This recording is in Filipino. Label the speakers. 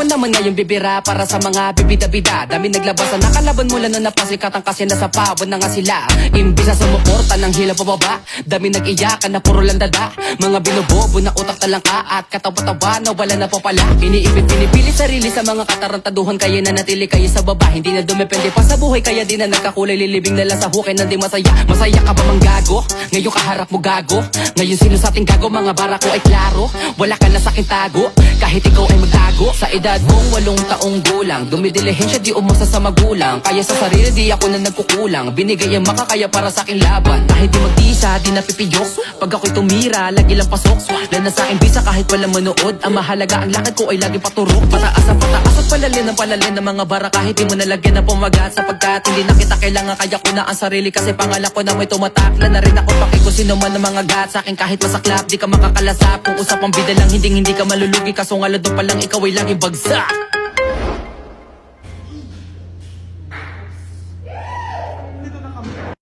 Speaker 1: naman ngayon bibira para sa mga bibida-bida. Dami naglabasan, nakalaban mula nun napasikatan kasi nasa pawon na nga sila. Imbis na sumuporta ng hila pababa, dami nag-iyakan na puro landada. Mga binubobo na utak talangka at katawa-tawa na wala na po pala. Iniipit, pinipili sarili sa mga katarantaduhan, kaya na natili kayo sa baba. Hindi na dumepende pa sa buhay, kaya di na nagkakulay. Lilibing na lang sa hukay na di masaya. Masaya ka ba mang gago? Ngayon kaharap mo gago. Ngayon sino sa ating gago, mga bara ko ay klaro. Wala ka na sa akin tago, kahit ikaw ay magtago. Sa edad kong 8 taong gulang, dumidilihensya di umasa sa magulang. Kaya sa sarili di ako na nagkukulang. Binigay ang makakaya para sa aking laban. Kahit di magtisa, di napipiyok. Pag ako'y tumira, lagi lang pasok. Lana sa aking bisa kahit walang manood. Ang mahalaga ang lakad ko ay lagi paturok. Pataas ang pataas at palalin ng mga bara. Kahit di mo nalagyan ng pumagat, sapagkat hindi na kita kailangan. Kaya ko na ang sarili kasi pangalan ko na may tumatakla na rin ako paki kung sino man ang mga gat. Sa akin kahit masaklap, di ka makakalasap. Kung usapang bida lang, hindi ka malulugi. Kaso nga doon pa lang ikaw ay laging bagsak.